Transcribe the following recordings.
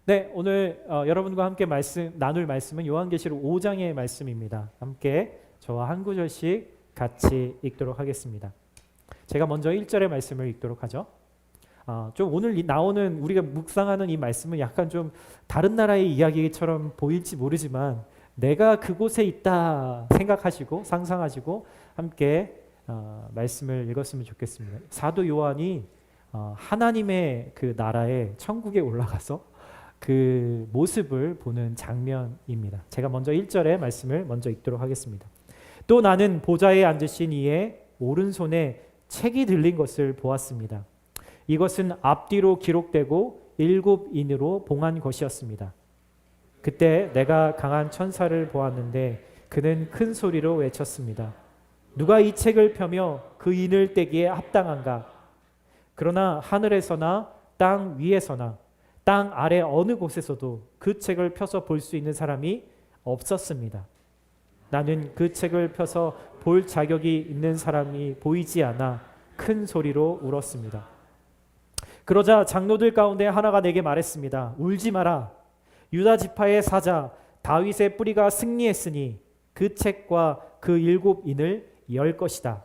네, 오늘 여러분과 함께 나눌 말씀은 요한계시록 5장의 말씀입니다. 함께 저와 한 구절씩 같이 읽도록 하겠습니다. 제가 먼저 1절의 말씀을 읽도록 하죠. 좀 오늘 나오는 우리가 묵상하는 이 말씀은 약간 좀 다른 나라의 이야기처럼 보일지 모르지만 내가 그곳에 있다 생각하시고 상상하시고 함께 말씀을 읽었으면 좋겠습니다. 사도 요한이 하나님의 그 나라에 천국에 올라가서 그 모습을 보는 장면입니다. 제가 먼저 1절의 말씀을 먼저 읽도록 하겠습니다. 또 나는 보좌에 앉으신 이의 오른손에 책이 들린 것을 보았습니다. 이것은 앞뒤로 기록되고 7인으로 봉한 것이었습니다. 그때 내가 강한 천사를 보았는데 그는 큰 소리로 외쳤습니다. 누가 이 책을 펴며 그 인을 떼기에 합당한가? 그러나 하늘에서나 땅 위에서나 땅 아래 어느 곳에서도 그 책을 펴서 볼 수 있는 사람이 없었습니다. 나는 그 책을 펴서 볼 자격이 있는 사람이 보이지 않아 큰 소리로 울었습니다. 그러자 장로들 가운데 하나가 내게 말했습니다. 울지 마라. 유다 지파의 사자 다윗의 뿌리가 승리했으니 그 책과 그 7인을 열 것이다.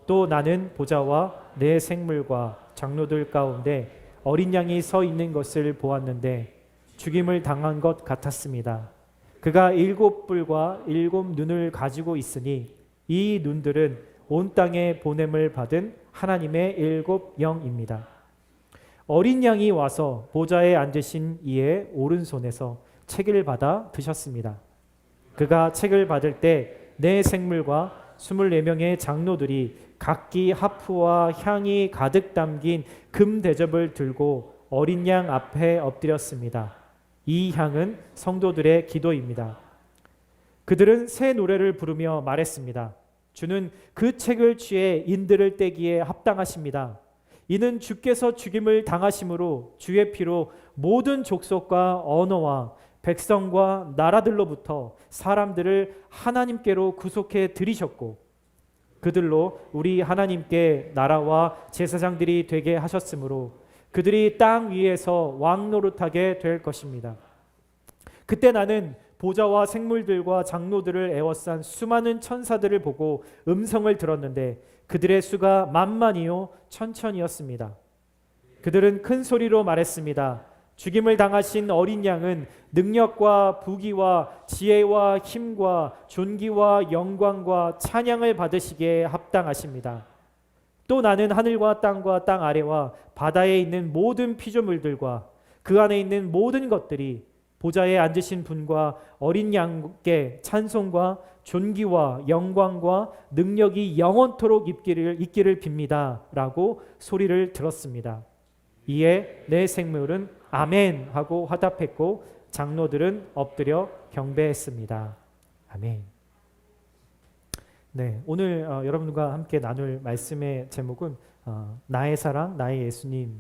또 나는 보좌와 내 생물과 장로들 가운데 어린 양이 서 있는 것을 보았는데 죽임을 당한 것 같았습니다. 그가 7뿔과 7눈을 가지고 있으니 이 눈들은 온 땅에 보냄을 받은 하나님의 7 영입니다. 어린 양이 와서 보좌에 앉으신 이의 오른손에서 책을 받아 드셨습니다. 그가 책을 받을 때 내 생물과 24명의 장로들이 각기 하프와 향이 가득 담긴 금 대접을 들고 어린 양 앞에 엎드렸습니다. 이 향은 성도들의 기도입니다. 그들은 새 노래를 부르며 말했습니다. 주는 그 책을 취해 인들을 떼기에 합당하십니다. 이는 주께서 죽임을 당하심으로 주의 피로 모든 족속과 언어와 백성과 나라들로부터 사람들을 하나님께로 구속해 들이셨고 그들로 우리 하나님께 나라와 제사장들이 되게 하셨으므로 그들이 땅 위에서 왕 노릇하게 될 것입니다. 그때 나는 보좌와 생물들과 장로들을 에워싼 수많은 천사들을 보고 음성을 들었는데 그들의 수가 만만이요 천천이었습니다. 그들은 큰 소리로 말했습니다. 죽임을 당하신 어린 양은 능력과 부귀와 지혜와 힘과 존귀와 영광과 찬양을 받으시기에 합당하십니다. 또 나는 하늘과 땅과 땅 아래와 바다에 있는 모든 피조물들과 그 안에 있는 모든 것들이 보좌에 앉으신 분과 어린 양께 찬송과 존귀와 영광과 능력이 영원토록 있기를 빕니다. 라고 소리를 들었습니다. 이에 내 생물은 아멘 하고 화답했고 장로들은 엎드려 경배했습니다. 아멘. 네, 오늘 여러분과 함께 나눌 말씀의 제목은 나의 사랑, 나의 예수님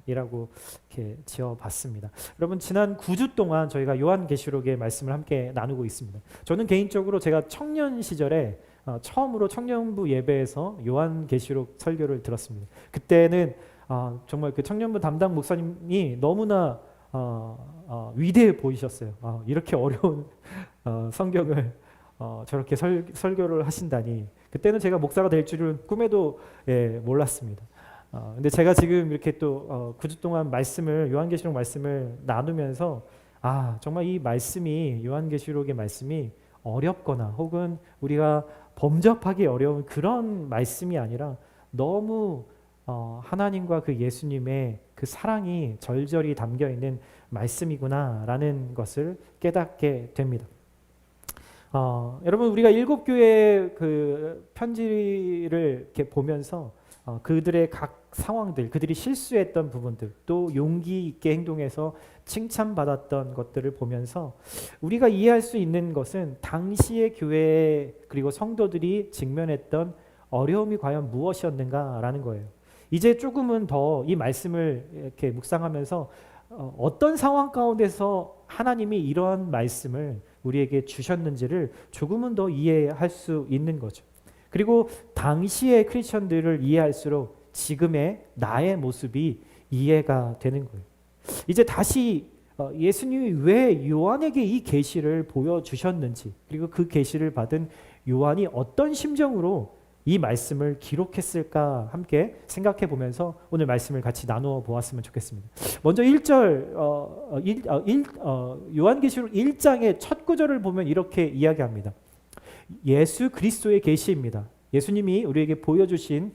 이라고 이렇게 지어봤습니다. 여러분 지난 9주 동안 저희가 요한계시록의 말씀을 함께 나누고 있습니다. 저는 개인적으로 제가 청년 시절에 처음으로 청년부 예배에서 요한계시록 설교를 들었습니다. 그때는 정말 그 청년부 담당 목사님이 너무나 위대해 보이셨어요. 이렇게 어려운 성경을 저렇게 설교를 하신다니. 그때는 제가 목사가 될 줄은 꿈에도 몰랐습니다. 근데 제가 지금 이렇게 또 9주 동안 요한계시록 말씀을 나누면서 정말 이 말씀이 요한계시록의 말씀이 어렵거나 혹은 우리가 범접하기 어려운 그런 말씀이 아니라 너무 하나님과 그 예수님의 그 사랑이 절절히 담겨 있는 말씀이구나라는 것을 깨닫게 됩니다. 여러분 우리가 7교회의 그 편지를 이렇게 보면서 그들의 각 상황들, 그들이 실수했던 부분들, 또 용기 있게 행동해서 칭찬받았던 것들을 보면서 우리가 이해할 수 있는 것은 당시의 교회 그리고 성도들이 직면했던 어려움이 과연 무엇이었는가라는 거예요. 이제 조금은 더 이 말씀을 이렇게 묵상하면서 어떤 상황 가운데서 하나님이 이러한 말씀을 우리에게 주셨는지를 조금은 더 이해할 수 있는 거죠. 그리고 당시의 크리스천들을 이해할수록 지금의 나의 모습이 이해가 되는 거예요. 이제 다시 예수님이 왜 요한에게 이 계시를 보여주셨는지, 그리고 그 계시를 받은 요한이 어떤 심정으로 이 말씀을 기록했을까 함께 생각해 보면서 오늘 말씀을 같이 나누어 보았으면 좋겠습니다. 먼저 1절 요한계시록 1장의 첫 구절을 보면 이렇게 이야기합니다. 예수 그리스도의 계시입니다. 예수님이 우리에게 보여주신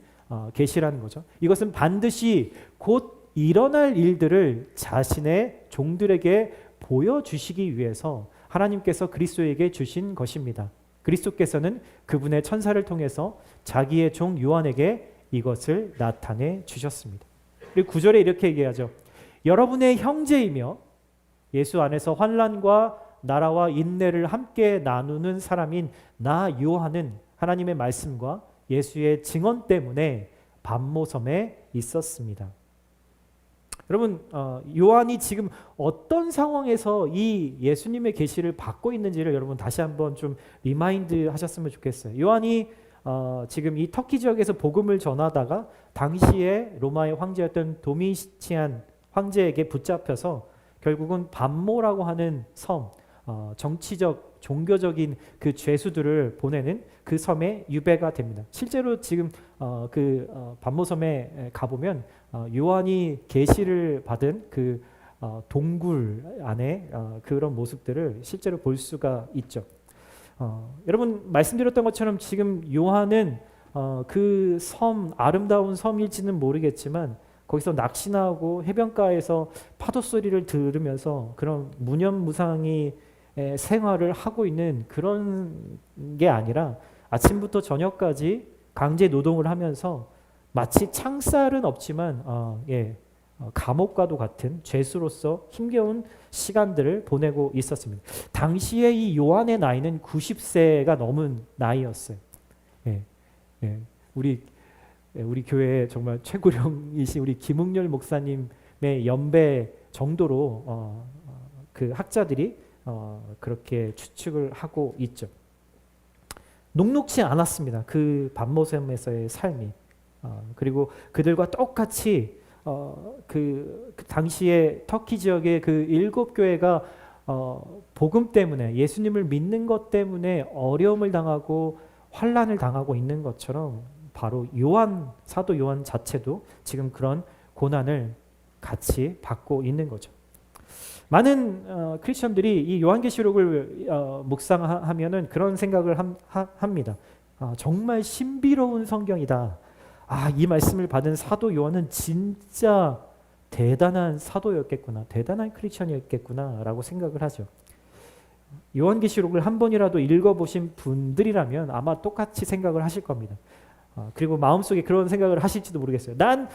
계시라는 거죠. 이것은 반드시 곧 일어날 일들을 자신의 종들에게 보여주시기 위해서 하나님께서 그리스도에게 주신 것입니다. 그리스도께서는 그분의 천사를 통해서 자기의 종 요한에게 이것을 나타내 주셨습니다. 그리고 9절에 이렇게 얘기하죠. 여러분의 형제이며 예수 안에서 환난과 나라와 인내를 함께 나누는 사람인 나 요한은 하나님의 말씀과 예수의 증언 때문에 pat모섬에 있었습니다. 여러분, 요한이 지금 어떤 상황에서 이 예수님의 계시를 받고 있는지를 여러분 다시 한번 좀 리마인드 하셨으면 좋겠어요. 요한이 지금 이 터키 지역에서 복음을 전하다가 당시에 로마의 황제였던 도미시안 황제에게 붙잡혀서 결국은 pat모라고 하는 섬, 정치적 종교적인 그 죄수들을 보내는 그 섬에 유배가 됩니다. 실제로 지금 pat모섬에 가보면 요한이 계시를 받은 그 동굴 안에 그런 모습들을 실제로 볼 수가 있죠. 여러분 말씀드렸던 것처럼 지금 요한은 그 섬, 아름다운 섬일지는 모르겠지만 거기서 낚시나 하고 해변가에서 파도 소리를 들으면서 그런 무념무상히 생활을 하고 있는 그런 게 아니라 아침부터 저녁까지 강제 노동을 하면서 마치 창살은 없지만 감옥과도 같은 죄수로서 힘겨운 시간들을 보내고 있었습니다. 당시에 이 요한의 나이는 90세가 넘은 나이였어요. 우리 교회에 정말 최고령이신 우리 김웅렬 목사님의 연배 정도로 그 학자들이 그렇게 추측을 하고 있죠. 녹록지 않았습니다. 그 pat모섬에서의 삶이. 그리고 그들과 똑같이 그 당시에 터키 지역의 그 7교회가 복음 때문에 예수님을 믿는 것 때문에 어려움을 당하고 환난을 당하고 있는 것처럼 바로 사도 요한 자체도 지금 그런 고난을 같이 받고 있는 거죠. 많은 크리스천들이 이 요한계시록을 묵상하면은 그런 생각을 합니다. 정말 신비로운 성경이다. 이 말씀을 받은 사도 요한은 진짜 대단한 사도였겠구나, 대단한 크리스천이었겠구나라고 생각을 하죠. 요한계시록을 한 번이라도 읽어보신 분들이라면 아마 똑같이 생각을 하실 겁니다. 그리고 마음속에 그런 생각을 하실지도 모르겠어요. 난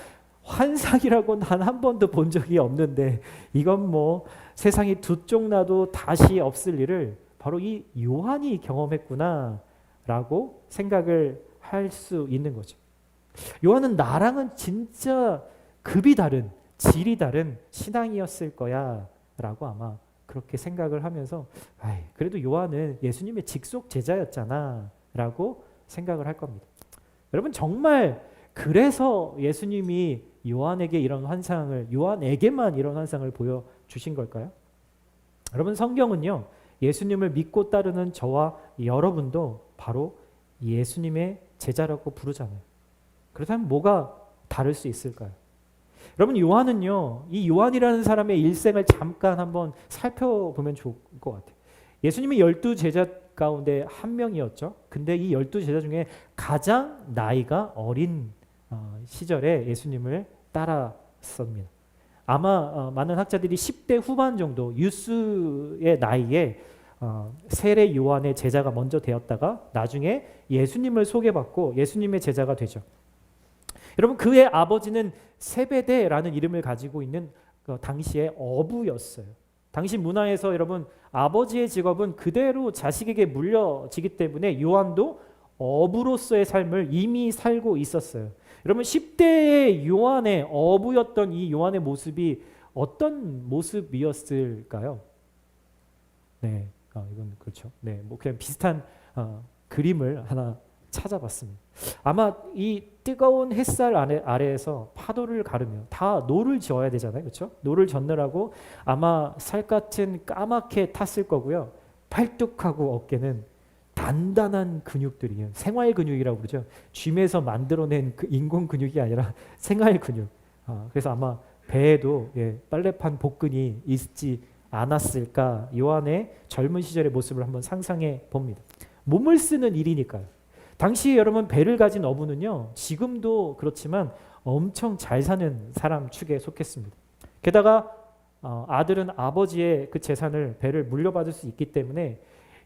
환상이라고 난 한 번도 본 적이 없는데 이건 뭐 세상이 두 쪽 나도 다시 없을 일을 바로 이 요한이 경험했구나라고 생각을 할 수 있는 거죠. 요한은 나랑은 진짜 급이 다른, 질이 다른 신앙이었을 거야 라고 아마 그렇게 생각을 하면서 그래도 요한은 예수님의 직속 제자였잖아 라고 생각을 할 겁니다. 여러분 정말 그래서 예수님이 요한에게만 이런 환상을 보여주신 걸까요? 여러분 성경은요, 예수님을 믿고 따르는 저와 여러분도 바로 예수님의 제자라고 부르잖아요. 그렇다면 뭐가 다를 수 있을까요? 여러분 요한은요, 이 요한이라는 사람의 일생을 잠깐 한번 살펴보면 좋을 것 같아요. 예수님이 12제자 가운데 한 명이었죠. 근데 이 12제자 중에 가장 나이가 어린 시절에 예수님을 따랐습니다. 아마 많은 학자들이 10대 후반 정도 유스의 나이에 세례 요한의 제자가 먼저 되었다가 나중에 예수님을 소개받고 예수님의 제자가 되죠. 여러분 그의 아버지는 세베대라는 이름을 가지고 있는 당시의 어부였어요. 당시 문화에서 여러분 아버지의 직업은 그대로 자식에게 물려지기 때문에 요한도 어부로서의 삶을 이미 살고 있었어요. 여러분 10대의 요한의 어부였던 이 요한의 모습이 어떤 모습이었을까요? 네, 이건 그렇죠. 네, 뭐 그냥 비슷한 그림을 하나 찾아봤습니다. 아마 이 뜨거운 햇살 아래에서 파도를 가르며 다 노를 지어야 되잖아요. 그렇죠? 노를 젓느라고 아마 살갗은 까맣게 탔을 거고요. 팔뚝하고 어깨는 단단한 근육들이에요. 생활 근육이라고 그러죠. 쥐에서 만들어낸 그 인공 근육이 아니라 생활 근육. 그래서 아마 배에도 빨래판 복근이 있지 않았을까. 요한의 젊은 시절의 모습을 한번 상상해 봅니다. 몸을 쓰는 일이니까요. 당시 여러분 배를 가진 어부는요. 지금도 그렇지만 엄청 잘 사는 사람 축에 속했습니다. 게다가 아들은 아버지의 그 재산을 배를 물려받을 수 있기 때문에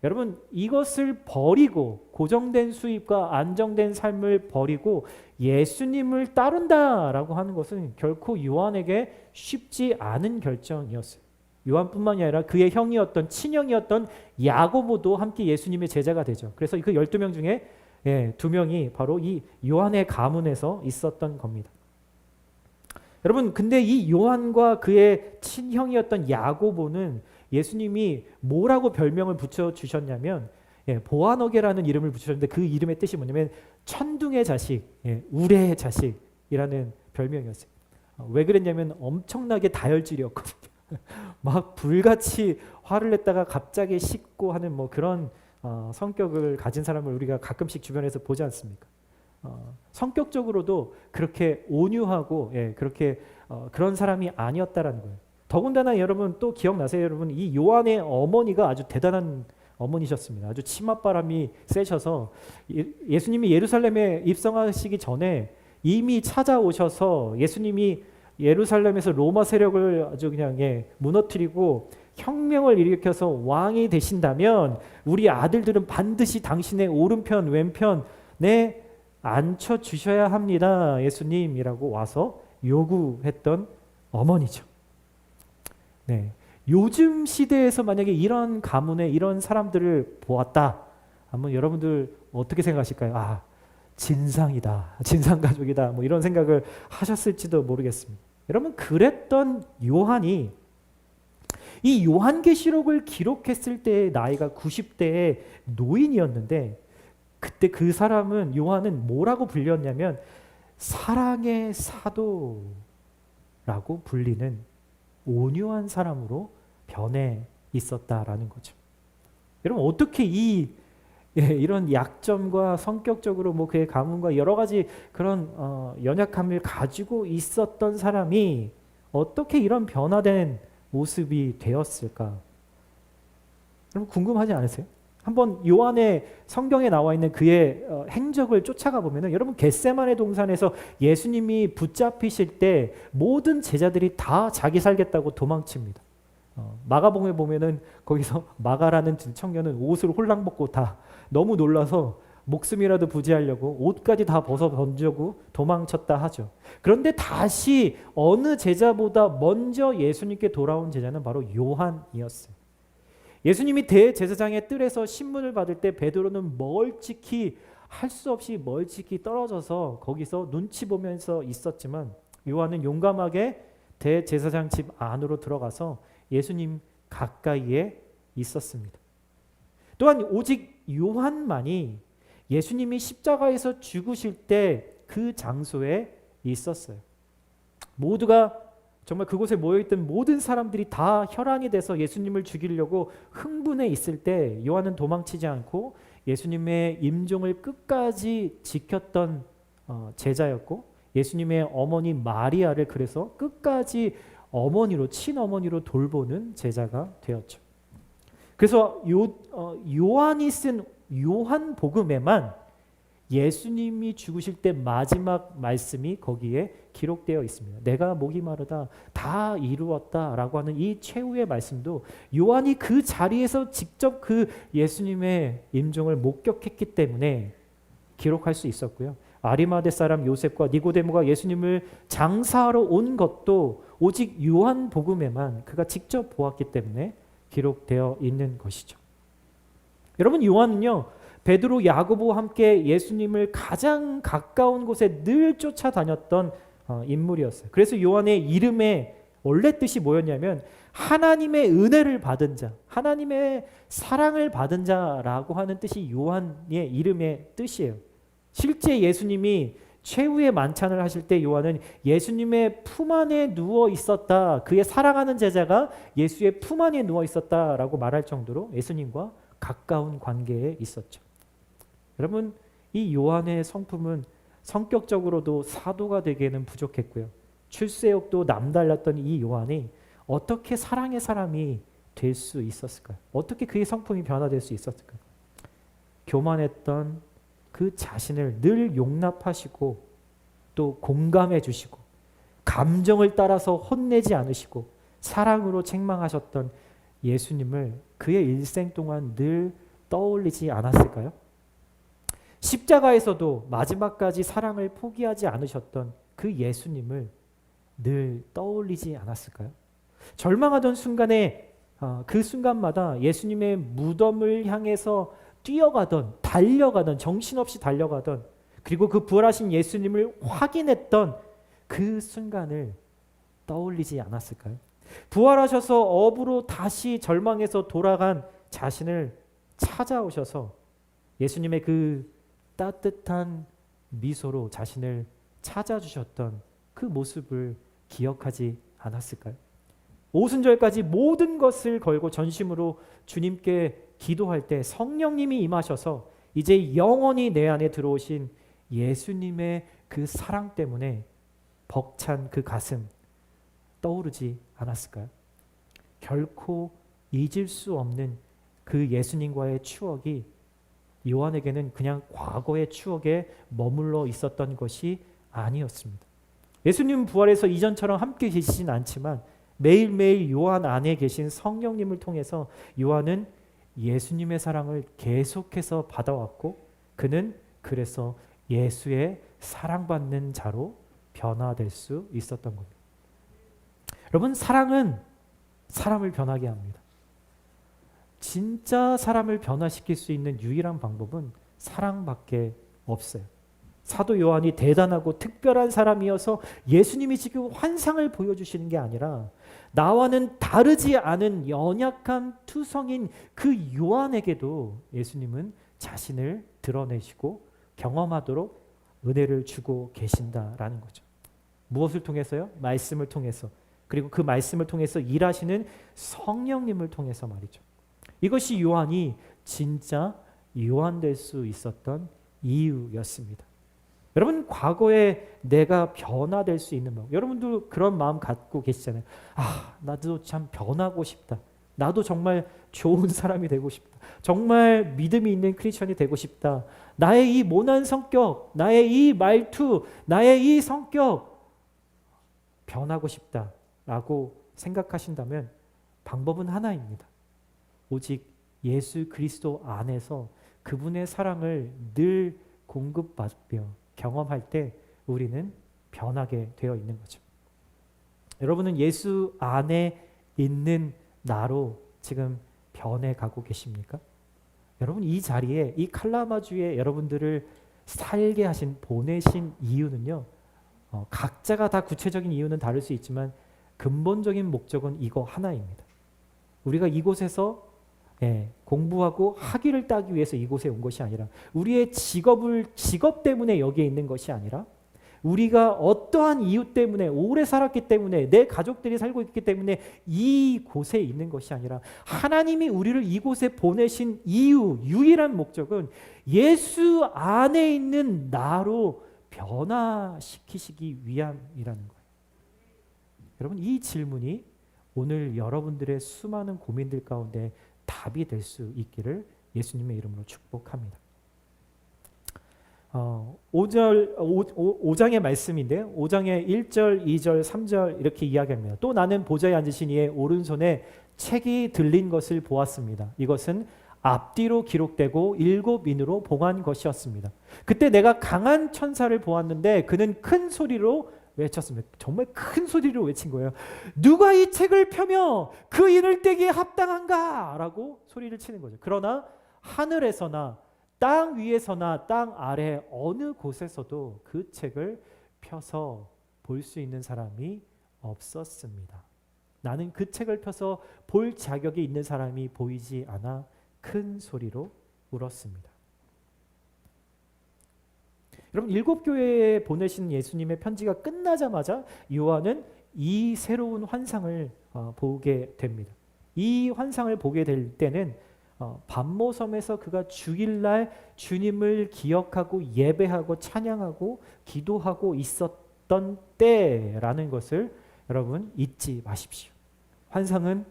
여러분 이것을 버리고 고정된 수입과 안정된 삶을 버리고 예수님을 따른다라고 하는 것은 결코 요한에게 쉽지 않은 결정이었어요. 요한뿐만이 아니라 그의 형이었던 친형이었던 야고보도 함께 예수님의 제자가 되죠. 그래서 그 12명 중에 2명이 바로 이 요한의 가문에서 있었던 겁니다. 여러분 근데 이 요한과 그의 친형이었던 야고보는 예수님이 뭐라고 별명을 붙여주셨냐면 보아너게라는 이름을 붙여줬는데 그 이름의 뜻이 뭐냐면 천둥의 자식, 우레의 자식이라는 별명이었어요. 왜 그랬냐면 엄청나게 다혈질이었거든요. 막 불같이 화를 냈다가 갑자기 식고 하는 뭐 그런 성격을 가진 사람을 우리가 가끔씩 주변에서 보지 않습니까? 성격적으로도 그렇게 온유하고 그렇게 그런 사람이 아니었다라는 거예요. 더군다나 여러분 또 기억나세요? 여러분 이 요한의 어머니가 아주 대단한 어머니셨습니다. 아주 치맛바람이 세셔서 예수님이 예루살렘에 입성하시기 전에 이미 찾아오셔서 예수님이 예루살렘에서 로마 세력을 아주 그냥 무너뜨리고 혁명을 일으켜서 왕이 되신다면 우리 아들들은 반드시 당신의 오른편 왼편에 앉혀주셔야 합니다. 예수님이라고 와서 요구했던 어머니죠. 네, 요즘 시대에서 만약에 이런 가문에 이런 사람들을 보았다 하면 여러분들 어떻게 생각하실까요? 진상이다, 진상가족이다 뭐 이런 생각을 하셨을지도 모르겠습니다. 여러분 그랬던 요한이 이 요한계시록을 기록했을 때의 나이가 90대의 노인이었는데 그때 그 사람은 요한은 뭐라고 불렸냐면 사랑의 사도라고 불리는 온유한 사람으로 변해 있었다라는 거죠. 여러분 어떻게 이런 약점과 성격적으로 뭐 그의 가문과 여러 가지 그런 연약함을 가지고 있었던 사람이 어떻게 이런 변화된 모습이 되었을까? 여러분 궁금하지 않으세요? 한번 요한의 성경에 나와 있는 그의 행적을 쫓아가 보면은 여러분 겟세마네 동산에서 예수님이 붙잡히실 때 모든 제자들이 다 자기 살겠다고 도망칩니다. 마가복음에 보면은 거기서 마가라는 청년은 옷을 홀랑 벗고 다 너무 놀라서 목숨이라도 부지하려고 옷까지 다 벗어 던지고 도망쳤다 하죠. 그런데 다시 어느 제자보다 먼저 예수님께 돌아온 제자는 바로 요한이었어요. 예수님이 대제사장의 뜰에서 신문을 받을 때 베드로는 멀찍이 할 수 없이 멀찍이 떨어져서 거기서 눈치 보면서 있었지만 요한은 용감하게 대제사장 집 안으로 들어가서 예수님 가까이에 있었습니다. 또한 오직 요한만이 예수님이 십자가에서 죽으실 때 그 장소에 있었어요. 모두가 정말 그곳에 모여있던 모든 사람들이 다 혈안이 돼서 예수님을 죽이려고 흥분해 있을 때 요한은 도망치지 않고 예수님의 임종을 끝까지 지켰던 제자였고 예수님의 어머니 마리아를 그래서 끝까지 어머니로 친어머니로 돌보는 제자가 되었죠. 그래서 요한이 쓴 요한복음에만 예수님이 죽으실 때 마지막 말씀이 거기에 기록되어 있습니다. 내가 목이 마르다 다 이루었다라고 하는 이 최후의 말씀도 요한이 그 자리에서 직접 그 예수님의 임종을 목격했기 때문에 기록할 수 있었고요. 아리마대 사람 요셉과 니고데모가 예수님을 장사하러 온 것도 오직 요한복음에만 그가 직접 보았기 때문에 기록되어 있는 것이죠. 여러분 요한은요. 베드로, 야고보와 함께 예수님을 가장 가까운 곳에 늘 쫓아다녔던 인물이었어요. 그래서 요한의 이름의 원래 뜻이 뭐였냐면 하나님의 은혜를 받은 자, 하나님의 사랑을 받은 자라고 하는 뜻이 요한의 이름의 뜻이에요. 실제 예수님이 최후의 만찬을 하실 때 요한은 예수님의 품 안에 누워 있었다. 그의 사랑하는 제자가 예수의 품 안에 누워 있었다라고 말할 정도로 예수님과 가까운 관계에 있었죠. 여러분, 이 요한의 성품은 성격적으로도 사도가 되기에는 부족했고요. 출세욕도 남달랐던 이 요한이 어떻게 사랑의 사람이 될 수 있었을까요? 어떻게 그의 성품이 변화될 수 있었을까요? 교만했던 그 자신을 늘 용납하시고 또 공감해 주시고 감정을 따라서 혼내지 않으시고 사랑으로 책망하셨던 예수님을 그의 일생 동안 늘 떠올리지 않았을까요? 십자가에서도 마지막까지 사랑을 포기하지 않으셨던 그 예수님을 늘 떠올리지 않았을까요? 절망하던 순간에 그 순간마다 예수님의 무덤을 향해서 뛰어가던 달려가던 정신없이 달려가던 그리고 그 부활하신 예수님을 확인했던 그 순간을 떠올리지 않았을까요? 부활하셔서 업으로 다시 절망에서 돌아간 자신을 찾아오셔서 예수님의 그 따뜻한 미소로 자신을 찾아주셨던 그 모습을 기억하지 않았을까요? 오순절까지 모든 것을 걸고 전심으로 주님께 기도할 때 성령님이 임하셔서 이제 영원히 내 안에 들어오신 예수님의 그 사랑 때문에 벅찬 그 가슴 떠오르지 않았을까요? 결코 잊을 수 없는 그 예수님과의 추억이 요한에게는 그냥 과거의 추억에 머물러 있었던 것이 아니었습니다. 예수님 부활해서 이전처럼 함께 계시진 않지만 매일매일 요한 안에 계신 성령님을 통해서 요한은 예수님의 사랑을 계속해서 받아왔고 그는 그래서 예수의 사랑받는 자로 변화될 수 있었던 겁니다. 여러분, 사랑은 사람을 변하게 합니다. 진짜 사람을 변화시킬 수 있는 유일한 방법은 사랑밖에 없어요. 사도 요한이 대단하고 특별한 사람이어서 예수님이 지금 환상을 보여주시는 게 아니라 나와는 다르지 않은 연약한 투성인 그 요한에게도 예수님은 자신을 드러내시고 경험하도록 은혜를 주고 계신다라는 거죠. 무엇을 통해서요? 말씀을 통해서. 그리고 그 말씀을 통해서 일하시는 성령님을 통해서 말이죠. 이것이 요한이 진짜 요한 될 수 있었던 이유였습니다. 여러분, 과거에 내가 변화될 수 있는 방법, 여러분도 그런 마음 갖고 계시잖아요. 나도 참 변하고 싶다. 나도 정말 좋은 사람이 되고 싶다. 정말 믿음이 있는 크리스천이 되고 싶다. 나의 이 모난 성격, 나의 이 말투, 나의 이 성격 변하고 싶다라고 생각하신다면 방법은 하나입니다. 오직 예수 그리스도 안에서 그분의 사랑을 늘 공급받으며 경험할 때 우리는 변하게 되어 있는 거죠. 여러분은 예수 안에 있는 나로 지금 변해가고 계십니까? 여러분, 이 자리에 이 칼라마주에 여러분들을 살게 하신 보내신 이유는요. 각자가 다 구체적인 이유는 다를 수 있지만 근본적인 목적은 이거 하나입니다. 우리가 이곳에서 공부하고 학위를 따기 위해서 이곳에 온 것이 아니라 우리의 직업 때문에 여기에 있는 것이 아니라 우리가 어떠한 이유 때문에 오래 살았기 때문에 내 가족들이 살고 있기 때문에 이곳에 있는 것이 아니라 하나님이 우리를 이곳에 보내신 이유, 유일한 목적은 예수 안에 있는 나로 변화시키시기 위함이라는 거예요. 여러분, 이 질문이 오늘 여러분들의 수많은 고민들 가운데 답이 될 수 있기를 예수님의 이름으로 축복합니다. 5장의 말씀인데요. 5장의 1절, 2절, 3절 이렇게 이야기합니다. 또 나는 보좌에 앉으신 이의 오른손에 책이 들린 것을 보았습니다. 이것은 앞뒤로 기록되고 7인으로 봉한 것이었습니다. 그때 내가 강한 천사를 보았는데 그는 큰 소리로 외쳤습니다. 정말 큰 소리로 외친 거예요. 누가 이 책을 펴며 그 인을 떼기에 합당한가? 라고 소리를 치는 거죠. 그러나 하늘에서나 땅 위에서나 땅 아래 어느 곳에서도 그 책을 펴서 볼 수 있는 사람이 없었습니다. 나는 그 책을 펴서 볼 자격이 있는 사람이 보이지 않아 큰 소리로 울었습니다. 여러분, 7교회에 보내신 예수님의 편지가 끝나자마자 요한은 이 새로운 환상을 보게 됩니다. 이 환상을 보게 될 때는 반모섬에서 그가 주일날 주님을 기억하고 예배하고 찬양하고 기도하고 있었던 때라는 것을 여러분 잊지 마십시오. 환상은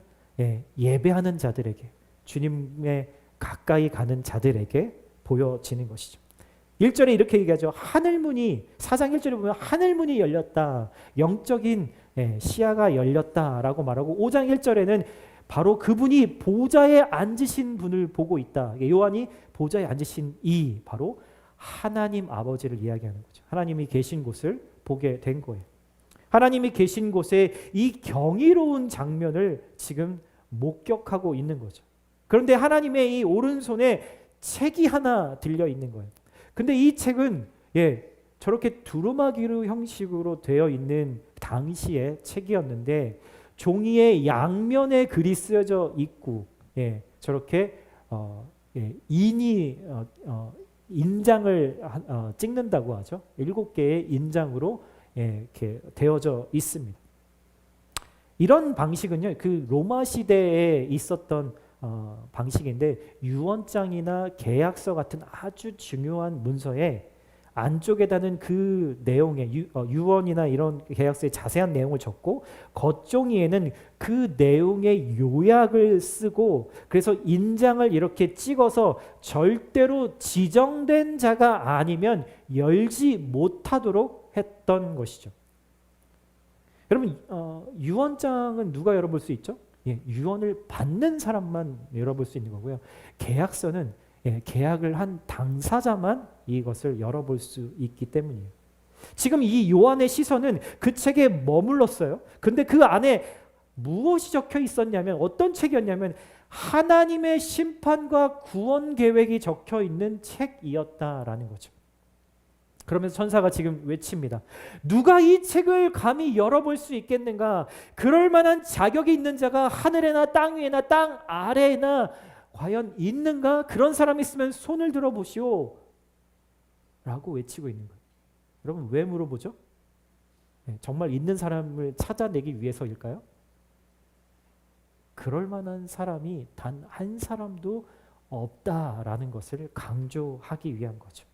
예배하는 자들에게, 주님의 가까이 가는 자들에게 보여지는 것이죠. 1절에 이렇게 얘기하죠. 하늘문이, 4장 1절에 보면 하늘문이 열렸다. 영적인 시야가 열렸다라고 말하고, 5장 1절에는 바로 그분이 보좌에 앉으신 분을 보고 있다. 요한이 보좌에 앉으신 이 바로 하나님 아버지를 이야기하는 거죠. 하나님이 계신 곳을 보게 된 거예요. 하나님이 계신 곳에 이 경이로운 장면을 지금 목격하고 있는 거죠. 그런데 하나님의 이 오른손에 책이 하나 들려 있는 거예요. 근데 이 책은 저렇게 두루마기로 형식으로 되어 있는 당시의 책이었는데, 종이의 양면에 글이 쓰여져 있고, 저렇게 인장을 찍는다고 하죠. 7개의 인장으로 이렇게 되어져 있습니다. 이런 방식은요, 그 로마 시대에 있었던 방식인데, 유언장이나 계약서 같은 아주 중요한 문서에 안쪽에다는 그 내용의 유언이나 이런 계약서의 자세한 내용을 적고, 겉종이에는 그 내용의 요약을 쓰고, 그래서 인장을 이렇게 찍어서 절대로 지정된 자가 아니면 열지 못하도록 했던 것이죠. 여러분, 유언장은 누가 열어볼 수 있죠? 유언을 받는 사람만 열어볼 수 있는 거고요. 계약서는 계약을 한 당사자만 이것을 열어볼 수 있기 때문이에요. 지금 이 요한의 시선은 그 책에 머물렀어요. 근데 그 안에 무엇이 적혀 있었냐면, 어떤 책이었냐면 하나님의 심판과 구원 계획이 적혀 있는 책이었다라는 거죠. 그러면서 천사가 지금 외칩니다. 누가 이 책을 감히 열어볼 수 있겠는가? 그럴 만한 자격이 있는 자가 하늘에나 땅 위에나 땅 아래에나 과연 있는가? 그런 사람이 있으면 손을 들어보시오 라고 외치고 있는 거예요. 여러분, 왜 물어보죠? 정말 있는 사람을 찾아내기 위해서일까요? 그럴 만한 사람이 단 한 사람도 없다라는 것을 강조하기 위한 거죠.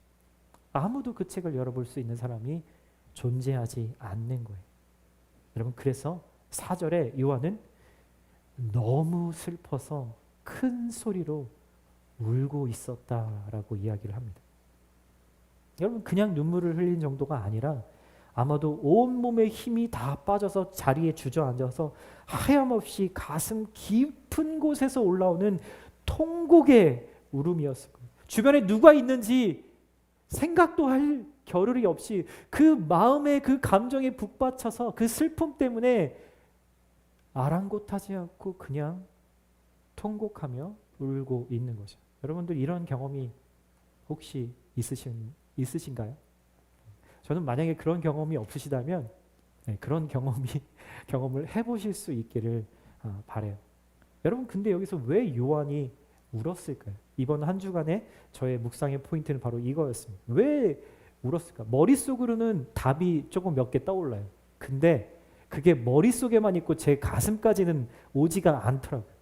아무도 그 책을 열어볼 수 있는 사람이 존재하지 않는 거예요. 여러분, 그래서 4절에 요한은 너무 슬퍼서 큰 소리로 울고 있었다라고 이야기를 합니다. 여러분, 그냥 눈물을 흘린 정도가 아니라 아마도 온몸에 힘이 다 빠져서 자리에 주저앉아서 하염없이 가슴 깊은 곳에서 올라오는 통곡의 울음이었을 거예요. 주변에 누가 있는지 생각도 할 겨를이 없이 그 마음의 그 감정에 북받쳐서 그 슬픔 때문에 아랑곳하지 않고 그냥 통곡하며 울고 있는 거죠. 여러분들 이런 경험이 혹시 있으신가요? 저는 만약에 그런 경험이 없으시다면 그런 경험을 해보실 수 있기를 바라요. 여러분, 근데 여기서 왜 요한이 울었을까요? 이번 한 주간의 저의 묵상의 포인트는 바로 이거였습니다. 왜 울었을까? 머릿속으로는 답이 조금 몇 개 떠올라요. 근데 그게 머릿속에만 있고 제 가슴까지는 오지가 않더라고요.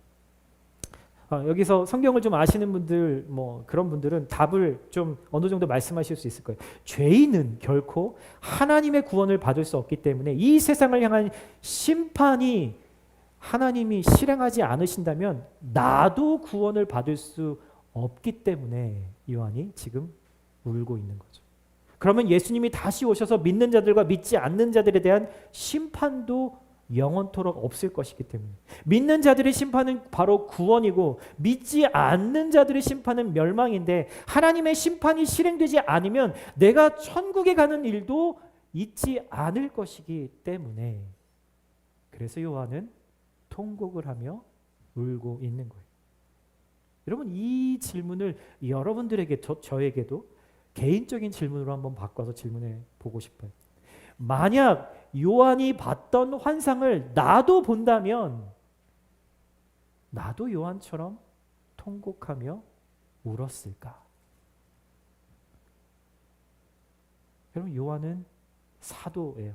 여기서 성경을 좀 아시는 분들, 그런 분들은 답을 좀 어느 정도 말씀하실 수 있을 거예요. 죄인은 결코 하나님의 구원을 받을 수 없기 때문에 이 세상을 향한 심판이 하나님이 실행하지 않으신다면 나도 구원을 받을 수 없기 때문에 요한이 지금 울고 있는 거죠. 그러면 예수님이 다시 오셔서 믿는 자들과 믿지 않는 자들에 대한 심판도 영원토록 없을 것이기 때문에, 믿는 자들의 심판은 바로 구원이고 믿지 않는 자들의 심판은 멸망인데, 하나님의 심판이 실행되지 않으면 내가 천국에 가는 일도 있지 않을 것이기 때문에, 그래서 요한은 통곡을 하며 울고 있는 거예요. 여러분, 이 질문을 여러분들에게 저에게도 개인적인 질문으로 한번 바꿔서 질문해 보고 싶어요. 만약 요한이 봤던 환상을 나도 본다면 나도 요한처럼 통곡하며 울었을까? 여러분 요한은 사도예요.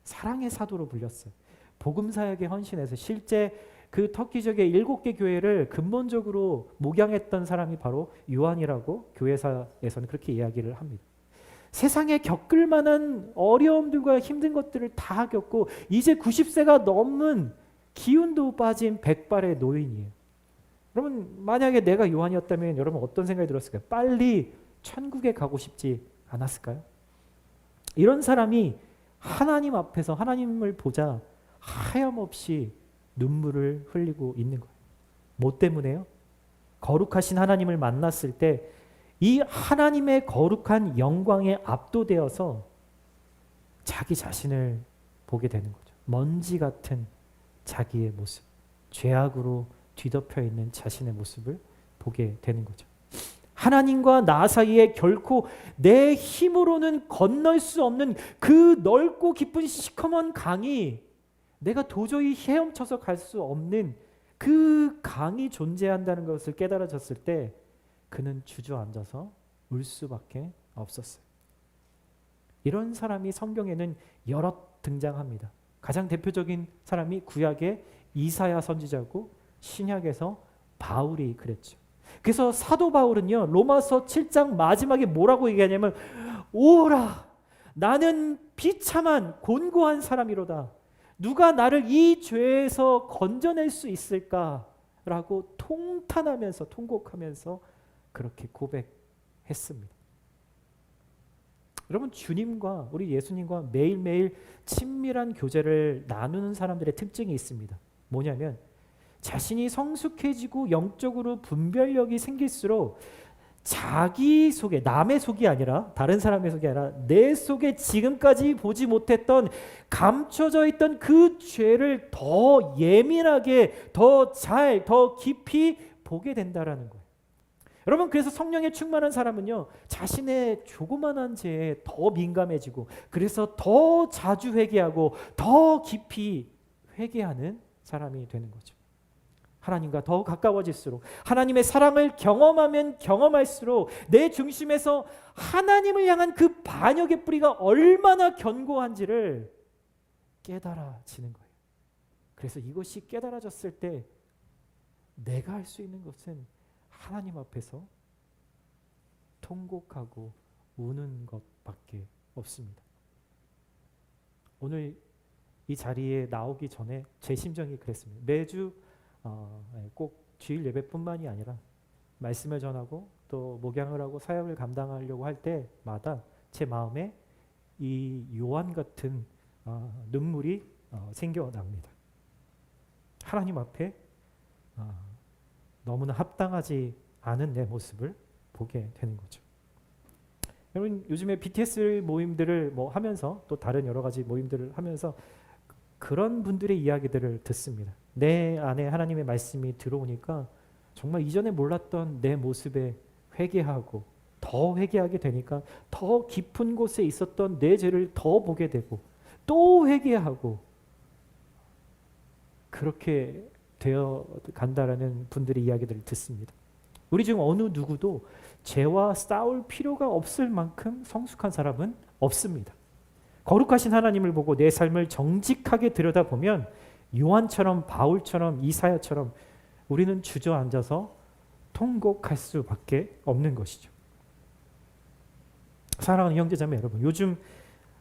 사랑의 사도로 불렸어요. 복음 사역에 헌신해서 실제 그 터키 지역의 7개 교회를 근본적으로 목양했던 사람이 바로 요한이라고 교회사에서는 그렇게 이야기를 합니다. 세상에 겪을 만한 어려움들과 힘든 것들을 다 겪고 이제 90세가 넘은 기운도 빠진 백발의 노인이에요. 여러분 만약에 내가 요한이었다면 여러분 어떤 생각이 들었을까요? 빨리 천국에 가고 싶지 않았을까요? 이런 사람이 하나님 앞에서 하나님을 보자 하염없이 눈물을 흘리고 있는 거예요. 뭐 때문에요? 거룩하신 하나님을 만났을 때 이 하나님의 거룩한 영광에 압도되어서 자기 자신을 보게 되는 거죠. 먼지 같은 자기의 모습, 죄악으로 뒤덮여 있는 자신의 모습을 보게 되는 거죠. 하나님과 나 사이에 결코 내 힘으로는 건널 수 없는 그 넓고 깊은 시커먼 강이 내가 도저히 헤엄쳐서 갈 수 없는 그 강이 존재한다는 것을 깨달아졌을 때 그는 주저앉아서 울 수밖에 없었어요. 이런 사람이 성경에는 여러 등장합니다. 가장 대표적인 사람이 구약의 이사야 선지자고 신약에서 바울이 그랬죠. 그래서 사도 바울은요 로마서 7장 마지막에 뭐라고 얘기하냐면 오라 나는 비참한 곤고한 사람이로다. 누가 나를 이 죄에서 건져낼 수 있을까라고 통탄하면서 통곡하면서 그렇게 고백했습니다. 여러분 주님과 우리 예수님과 매일매일 친밀한 교제를 나누는 사람들의 특징이 있습니다. 뭐냐면 자신이 성숙해지고 영적으로 분별력이 생길수록 자기 속에 남의 속이 아니라 다른 사람의 속이 아니라 내 속에 지금까지 보지 못했던 감춰져 있던 그 죄를 더 예민하게 더 잘 더 깊이 보게 된다라는 거예요. 여러분 그래서 성령에 충만한 사람은요 자신의 조그만한 죄에 더 민감해지고 그래서 더 자주 회개하고 더 깊이 회개하는 사람이 되는 거죠. 하나님과 더 가까워질수록 하나님의 사랑을 경험하면 경험할수록 내 중심에서 하나님을 향한 그 반역의 뿌리가 얼마나 견고한지를 깨달아지는 거예요. 그래서 이것이 깨달아졌을 때 내가 할 수 있는 것은 하나님 앞에서 통곡하고 우는 것밖에 없습니다. 오늘 이 자리에 나오기 전에 제 심정이 그랬습니다. 매주 꼭 주일 예배뿐만이 아니라 말씀을 전하고 또 목양을 하고 사역을 감당하려고 할 때마다 제 마음에 이 요한 같은 눈물이 생겨납니다. 하나님 앞에 너무나 합당하지 않은 내 모습을 보게 되는 거죠. 여러분 요즘에 BTS 모임들을 하면서 또 다른 여러 가지 모임들을 하면서 그런 분들의 이야기들을 듣습니다. 내 안에 하나님의 말씀이 들어오니까 정말 이전에 몰랐던 내 모습에 회개하고 더 회개하게 되니까 더 깊은 곳에 있었던 내 죄를 더 보게 되고 또 회개하고 그렇게 되어 간다라는 분들의 이야기들을 듣습니다. 우리 중 어느 누구도 죄와 싸울 필요가 없을 만큼 성숙한 사람은 없습니다. 거룩하신 하나님을 보고 내 삶을 정직하게 들여다보면 요한처럼 바울처럼 이사야처럼 우리는 주저앉아서 통곡할 수밖에 없는 것이죠. 사랑하는 형제자매 여러분, 요즘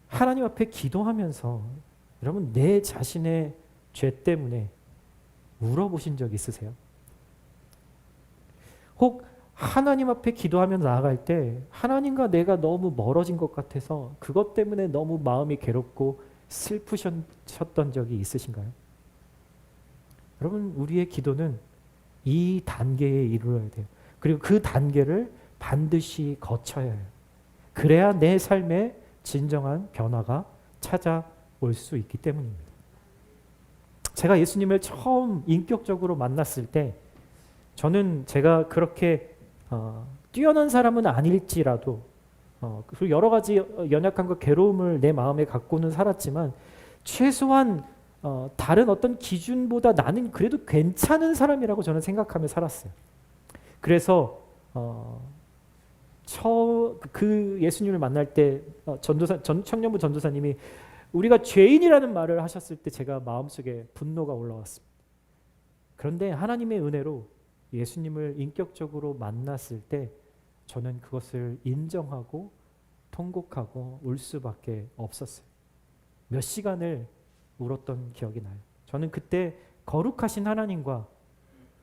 하나님 앞에 기도하면서 여러분 내 자신의 죄 때문에 울어보신 적 있으세요? 혹 하나님 앞에 기도하며 나아갈 때 하나님과 내가 너무 멀어진 것 같아서 그것 때문에 너무 마음이 괴롭고 슬프셨던 적이 있으신가요? 여러분 우리의 기도는 이 단계에 이르러야 돼요. 그리고 그 단계를 반드시 거쳐야 해요. 그래야 내 삶에 진정한 변화가 찾아올 수 있기 때문입니다. 제가 예수님을 처음 인격적으로 만났을 때 저는 제가 그렇게 뛰어난 사람은 아닐지라도 그리고 여러 가지 연약함과 괴로움을 내 마음에 갖고는 살았지만 최소한 다른 어떤 기준보다 나는 그래도 괜찮은 사람이라고 저는 생각하며 살았어요. 그래서 그 예수님을 만날 때 청년부 전도사님이 우리가 죄인이라는 말을 하셨을 때 제가 마음속에 분노가 올라왔습니다. 그런데 하나님의 은혜로 예수님을 인격적으로 만났을 때 저는 그것을 인정하고 통곡하고 울 수밖에 없었어요. 몇 시간을 울었던 기억이 나요. 저는 그때 거룩하신 하나님과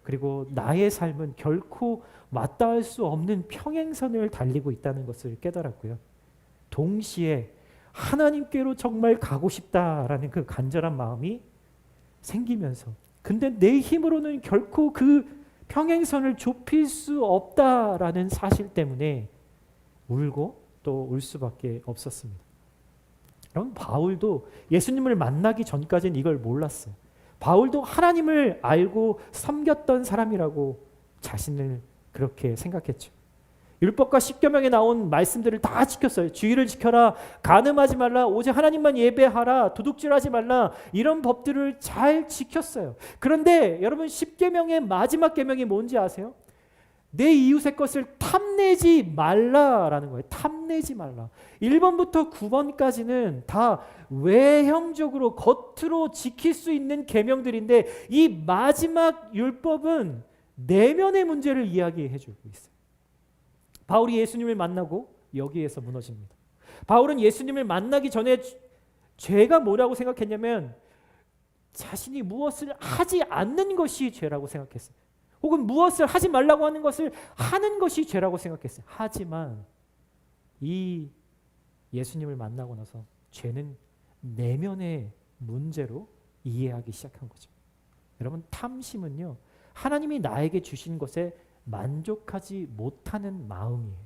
그리고 나의 삶은 결코 맞닿을 수 없는 평행선을 달리고 있다는 것을 깨달았고요. 동시에 하나님께로 정말 가고 싶다라는 그 간절한 마음이 생기면서 근데 내 힘으로는 결코 그 평행선을 좁힐 수 없다라는 사실 때문에 울고 또 울 수밖에 없었습니다. 여러분 바울도 예수님을 만나기 전까지는 이걸 몰랐어요. 바울도 하나님을 알고 섬겼던 사람이라고 자신을 그렇게 생각했죠. 율법과 십계명에 나온 말씀들을 다 지켰어요. 주의를 지켜라, 간음하지 말라, 오직 하나님만 예배하라, 도둑질하지 말라, 이런 법들을 잘 지켰어요. 그런데 여러분 십계명의 마지막 계명이 뭔지 아세요? 내 이웃의 것을 탐내지 말라라는 거예요. 탐내지 말라. 1번부터 9번까지는 다 외형적으로 겉으로 지킬 수 있는 계명들인데 이 마지막 율법은 내면의 문제를 이야기해 주고 있어요. 바울이 예수님을 만나고 여기에서 무너집니다. 바울은 예수님을 만나기 전에 죄가 뭐라고 생각했냐면 자신이 무엇을 하지 않는 것이 죄라고 생각했어요. 혹은 무엇을 하지 말라고 하는 것을 하는 것이 죄라고 생각했어요. 하지만 이 예수님을 만나고 나서 죄는 내면의 문제로 이해하기 시작한 거죠. 여러분 탐심은요. 하나님이 나에게 주신 것에 만족하지 못하는 마음이에요.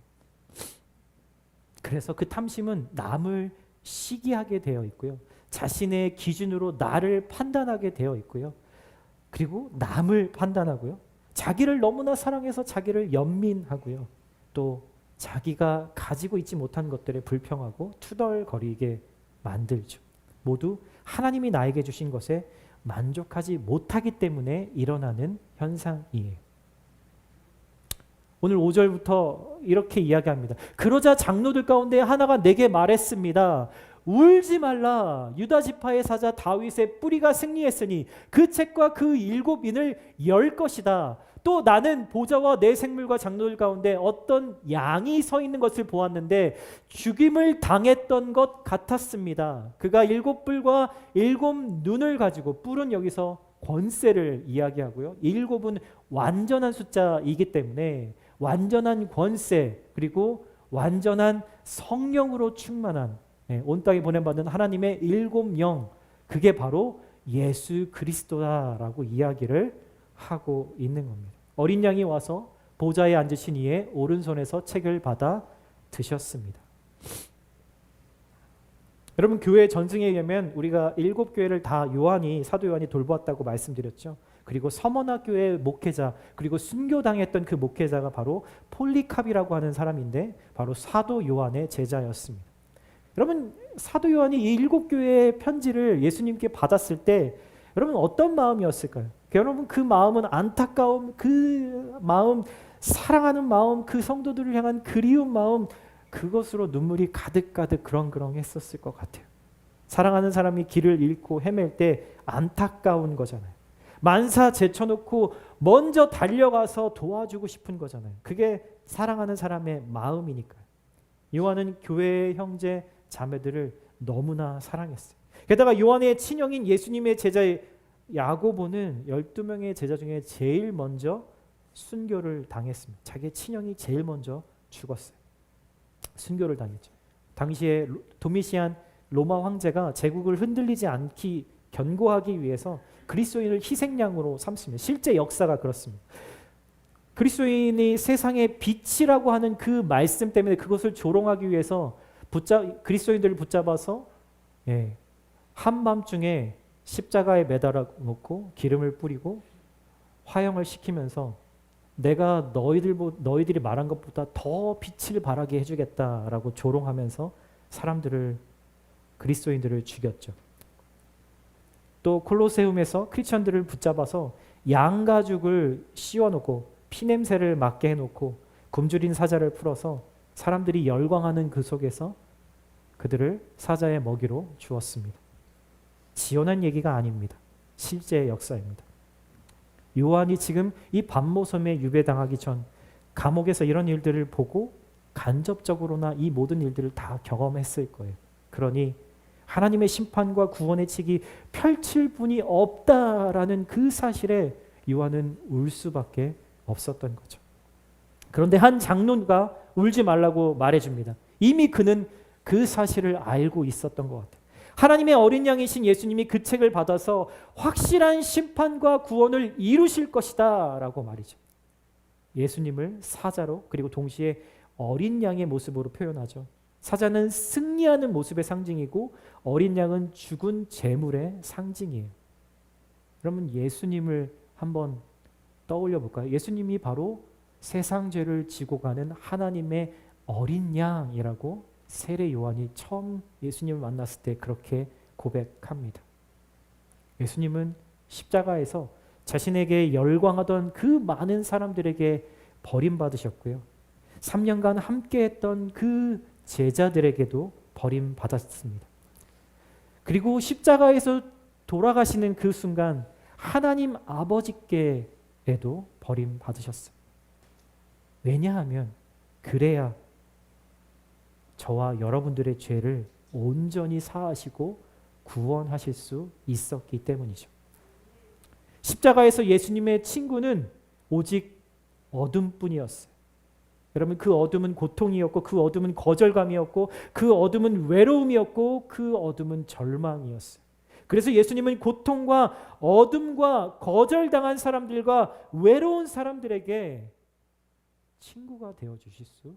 그래서 그 탐심은 남을 시기하게 되어 있고요. 자신의 기준으로 나를 판단하게 되어 있고요. 그리고 남을 판단하고요. 자기를 너무나 사랑해서 자기를 연민하고요. 또 자기가 가지고 있지 못한 것들에 불평하고 투덜거리게 만들죠. 모두 하나님이 나에게 주신 것에 만족하지 못하기 때문에 일어나는 현상이에요. 오늘 5절부터 이렇게 이야기합니다. 그러자 장로들 가운데 하나가 내게 말했습니다. 울지 말라. 유다 지파의 사자 다윗의 뿌리가 승리했으니 그 책과 그 7인을 열 것이다. 또 나는 보좌와 내 생물과 장로들 가운데 어떤 양이 서 있는 것을 보았는데 죽임을 당했던 것 같았습니다. 그가 7뿔과 7눈을 가지고, 뿔은 여기서 권세를 이야기하고요. 7은 완전한 숫자이기 때문에 완전한 권세 그리고 완전한 성령으로 충만한 온 땅에 보내받은 하나님의 7영, 그게 바로 예수 그리스도다라고 이야기를 하고 있는 겁니다. 어린 양이 와서 보좌에 앉으신 이의 오른손에서 책을 받아 드셨습니다. 여러분 교회 전승에 의하면 우리가 7교회를 다 사도 요한이 돌보았다고 말씀드렸죠. 그리고 서머나교회 목회자 그리고 순교당했던 그 목회자가 바로 폴리캅이라고 하는 사람인데 바로 사도 요한의 제자였습니다. 여러분 사도 요한이 이 7교회의 편지를 예수님께 받았을 때 여러분 어떤 마음이었을까요? 여러분 그 마음은 안타까움, 그 마음, 사랑하는 마음, 그 성도들을 향한 그리운 마음, 그것으로 눈물이 가득가득 그렁그렁했었을 것 같아요. 사랑하는 사람이 길을 잃고 헤맬 때 안타까운 거잖아요. 만사 제쳐놓고 먼저 달려가서 도와주고 싶은 거잖아요. 그게 사랑하는 사람의 마음이니까요. 요한은 교회의 형제 자매들을 너무나 사랑했어요. 게다가 요한의 친형인 예수님의 제자의 야고보는 12명의 제자 중에 제일 먼저 순교를 당했습니다. 자기의 친형이 제일 먼저 죽었어요. 순교를 당했죠. 당시에 도미시안 로마 황제가 제국을 흔들리지 않기 견고하기 위해서 그리스도인을 희생양으로 삼습니다. 실제 역사가 그렇습니다. 그리스도인이 세상의 빛이라고 하는 그 말씀 때문에 그것을 조롱하기 위해서 그리스도인들을 붙잡아서 한밤중에 십자가에 매달아 놓고 기름을 뿌리고 화형을 시키면서 내가 너희들이 말한 것보다 더 빛을 발하게 해주겠다라고 조롱하면서 그리스도인들을 죽였죠. 또 콜로세움에서 크리스천들을 붙잡아서 양가죽을 씌워놓고 피냄새를 맡게 해놓고 굶주린 사자를 풀어서 사람들이 열광하는 그 속에서 그들을 사자의 먹이로 주었습니다. 지어낸 얘기가 아닙니다. 실제의 역사입니다. 요한이 지금 이 반모섬에 유배당하기 전 감옥에서 이런 일들을 보고 간접적으로나 이 모든 일들을 다 경험했을 거예요. 그러니 하나님의 심판과 구원의 책이 펼칠 분이 없다라는 그 사실에 요한은 울 수밖에 없었던 거죠. 그런데 한 장로가 울지 말라고 말해줍니다. 이미 그는 그 사실을 알고 있었던 것 같아요. 하나님의 어린 양이신 예수님이 그 책을 받아서 확실한 심판과 구원을 이루실 것이다 라고 말이죠. 예수님을 사자로 그리고 동시에 어린 양의 모습으로 표현하죠. 사자는 승리하는 모습의 상징이고 어린 양은 죽은 재물의 상징이에요. 그러면 예수님을 한번 떠올려 볼까요? 예수님이 바로 세상 죄를 지고 가는 하나님의 어린 양이라고 세례 요한이 처음 예수님을 만났을 때 그렇게 고백합니다. 예수님은 십자가에서 자신에게 열광하던 그 많은 사람들에게 버림받으셨고요. 3년간 함께했던 그 제자들에게도 버림받았습니다. 그리고 십자가에서 돌아가시는 그 순간 하나님 아버지께에도 버림받으셨어요. 왜냐하면 그래야 저와 여러분들의 죄를 온전히 사하시고 구원하실 수 있었기 때문이죠. 십자가에서 예수님의 친구는 오직 어둠뿐이었어요. 여러분, 그 어둠은 고통이었고 그 어둠은 거절감이었고 그 어둠은 외로움이었고 그 어둠은 절망이었어요. 그래서 예수님은 고통과 어둠과 거절당한 사람들과 외로운 사람들에게 친구가 되어주실 수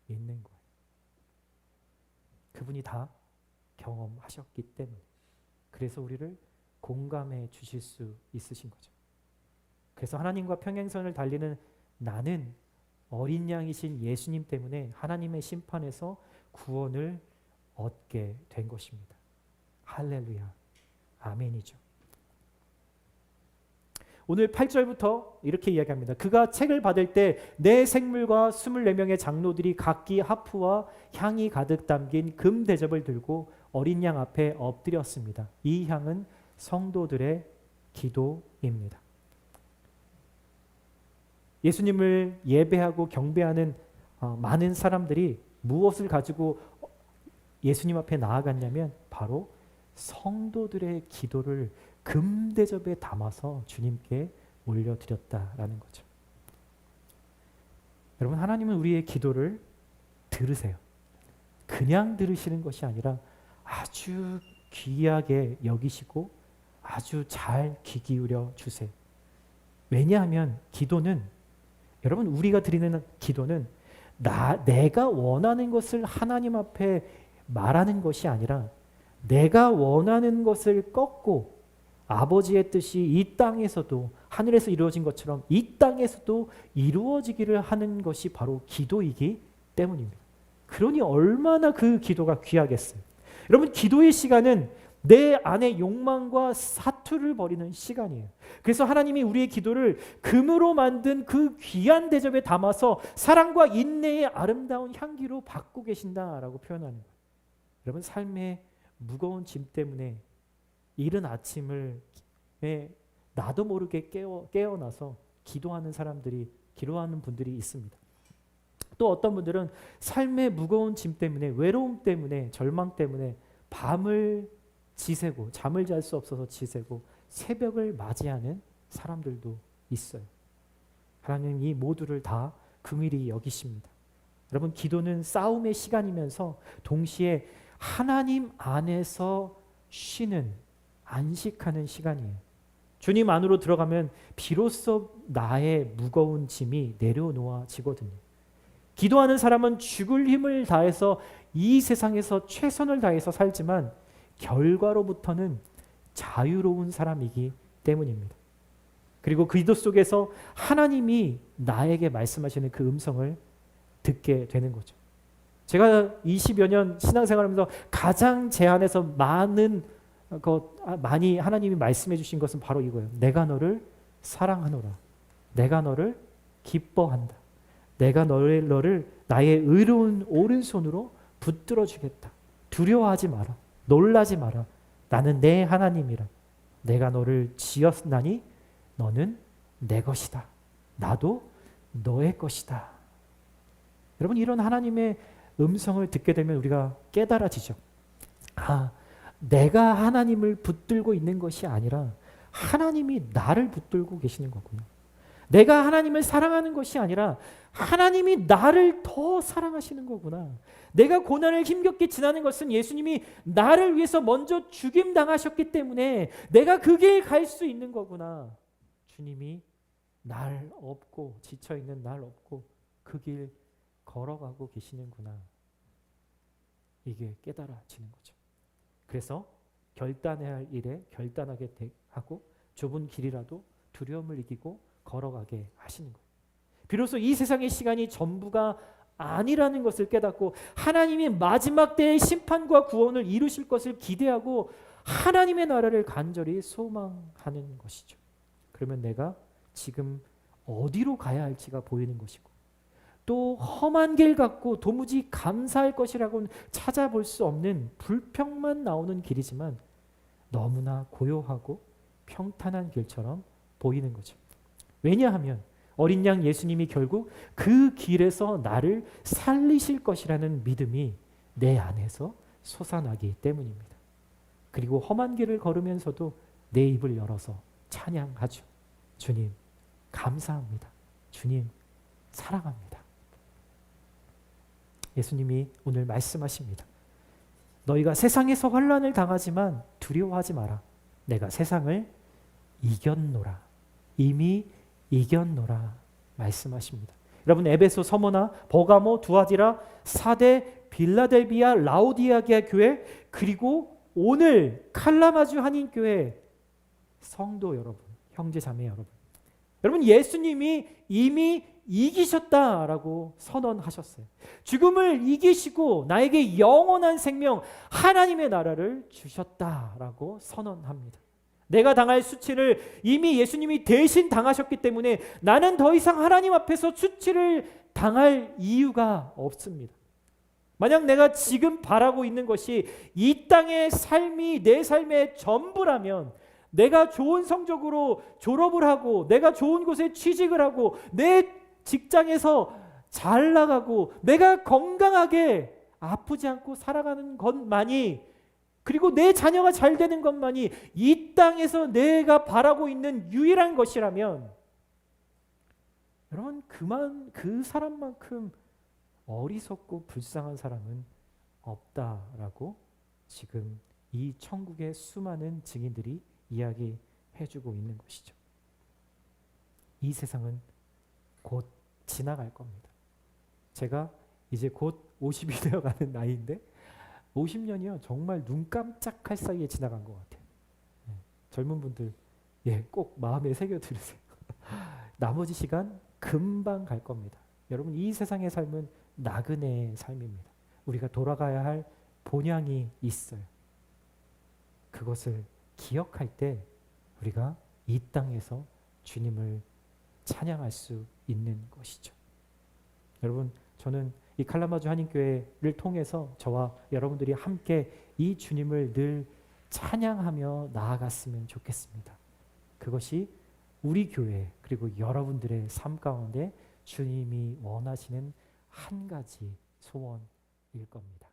있는 거예요. 그분이 다 경험하셨기 때문에. 그래서 우리를 공감해 주실 수 있으신 거죠. 그래서 하나님과 평행선을 달리는 나는 어린 양이신 예수님 때문에 하나님의 심판에서 구원을 얻게 된 것입니다. 할렐루야. 아멘이죠. 오늘 8절부터 이렇게 이야기합니다. 그가 책을 받을 때 내 생물과 24명의 장로들이 각기 하프와 향이 가득 담긴 금 대접을 들고 어린 양 앞에 엎드렸습니다. 이 향은 성도들의 기도입니다. 예수님을 예배하고 경배하는 많은 사람들이 무엇을 가지고 예수님 앞에 나아갔냐면 바로 성도들의 기도를 금대접에 담아서 주님께 올려드렸다라는 거죠. 여러분, 하나님은 우리의 기도를 들으세요. 그냥 들으시는 것이 아니라 아주 귀하게 여기시고 아주 잘 귀 기울여 주세요. 왜냐하면 기도는, 여러분, 우리가 드리는 기도는 내가 원하는 것을 하나님 앞에 말하는 것이 아니라 내가 원하는 것을 꺾고 아버지의 뜻이 이 땅에서도 하늘에서 이루어진 것처럼 이 땅에서도 이루어지기를 하는 것이 바로 기도이기 때문입니다. 그러니 얼마나 그 기도가 귀하겠어요. 여러분, 기도의 시간은 내 안의 욕망과 사투를 버리는 시간이에요. 그래서 하나님이 우리의 기도를 금으로 만든 그 귀한 대접에 담아서 사랑과 인내의 아름다운 향기로 받고 계신다라고 표현하는 거예요. 여러분, 삶의 무거운 짐 때문에 이른 아침을 나도 모르게 깨어나서 기도하는 분들이 있습니다. 또 어떤 분들은 삶의 무거운 짐 때문에, 외로움 때문에, 절망 때문에 밤을 지새고 잠을 잘 수 없어서 지새고 새벽을 맞이하는 사람들도 있어요. 하나님 이 모두를 다 긍휼히 여기십니다. 여러분, 기도는 싸움의 시간이면서 동시에 하나님 안에서 쉬는, 안식하는 시간이에요. 주님 안으로 들어가면 비로소 나의 무거운 짐이 내려놓아지거든요. 기도하는 사람은 죽을 힘을 다해서 이 세상에서 최선을 다해서 살지만 결과로부터는 자유로운 사람이기 때문입니다. 그리고 그 기도 속에서 하나님이 나에게 말씀하시는 그 음성을 듣게 되는 거죠. 제가 20여 년 신앙생활하면서 가장 제 안에서 많이 하나님이 말씀해 주신 것은 바로 이거예요. 내가 너를 사랑하노라. 내가 너를 기뻐한다. 내가 너를 나의 의로운 오른손으로 붙들어 주겠다. 두려워하지 마라. 놀라지 마라. 나는 내 하나님이라. 내가 너를 지었나니 너는 내 것이다. 나도 너의 것이다. 여러분, 이런 하나님의 음성을 듣게 되면 우리가 깨달아지죠. 아, 내가 하나님을 붙들고 있는 것이 아니라 하나님이 나를 붙들고 계시는 거구나. 내가 하나님을 사랑하는 것이 아니라 하나님이 나를 더 사랑하시는 거구나. 내가 고난을 힘겹게 지나는 것은 예수님이 나를 위해서 먼저 죽임 당하셨기 때문에 내가 그 길 갈 수 있는 거구나. 주님이 날 업고 지쳐있는 날 업고 그 길 걸어가고 계시는구나. 이게 깨달아지는 거죠. 그래서 결단해야 할 일에 결단하게 하고 좁은 길이라도 두려움을 이기고 걸어가게 하시는 거예요. 비로소 이 세상의 시간이 전부가 아니라는 것을 깨닫고 하나님이 마지막 때의 심판과 구원을 이루실 것을 기대하고 하나님의 나라를 간절히 소망하는 것이죠. 그러면 내가 지금 어디로 가야 할지가 보이는 것이고 또 험한 길 같고 도무지 감사할 것이라고는 찾아볼 수 없는 불평만 나오는 길이지만 너무나 고요하고 평탄한 길처럼 보이는 거죠. 왜냐하면 어린 양 예수님이 결국 그 길에서 나를 살리실 것이라는 믿음이 내 안에서 솟아나기 때문입니다. 그리고 험한 길을 걸으면서도 내 입을 열어서 찬양하죠. 주님 감사합니다. 주님 사랑합니다. 예수님이 오늘 말씀하십니다. 너희가 세상에서 환난을 당하지만 두려워하지 마라. 내가 세상을 이겼노라. 이미 이겼노라 말씀하십니다. 여러분, 에베소, 서머나, 버가모, 두아디라, 사대, 빌라델비아, 라오디아게아 교회, 그리고 오늘 칼라마주 한인교회 성도 여러분, 형제 자매 여러분, 여러분 예수님이 이미 이기셨다라고 선언하셨어요. 죽음을 이기시고 나에게 영원한 생명, 하나님의 나라를 주셨다라고 선언합니다. 내가 당할 수치를 이미 예수님이 대신 당하셨기 때문에 나는 더 이상 하나님 앞에서 수치를 당할 이유가 없습니다. 만약 내가 지금 바라고 있는 것이 이 땅의 삶이 내 삶의 전부라면, 내가 좋은 성적으로 졸업을 하고 내가 좋은 곳에 취직을 하고 내 직장에서 잘 나가고 내가 건강하게 아프지 않고 살아가는 것만이, 그리고 내 자녀가 잘 되는 것만이 이 땅에서 내가 바라고 있는 유일한 것이라면, 여러분 그 사람만큼 어리석고 불쌍한 사람은 없다라고 지금 이 천국의 수많은 증인들이 이야기해주고 있는 것이죠. 이 세상은 곧 지나갈 겁니다. 제가 이제 곧 50이 되어가는 나이인데 50년이요 정말 눈 깜짝할 사이에 지나간 것 같아요. 젊은 분들 꼭 마음에 새겨두세요. 나머지 시간 금방 갈 겁니다. 여러분, 이 세상의 삶은 나그네의 삶입니다. 우리가 돌아가야 할 본향이 있어요. 그것을 기억할 때 우리가 이 땅에서 주님을 찬양할 수 있는 것이죠. 여러분, 저는 이 칼라마주 한인교회를 통해서 저와 여러분들이 함께 이 주님을 늘 찬양하며 나아갔으면 좋겠습니다. 그것이 우리 교회 그리고 여러분들의 삶 가운데 주님이 원하시는 한 가지 소원일 겁니다.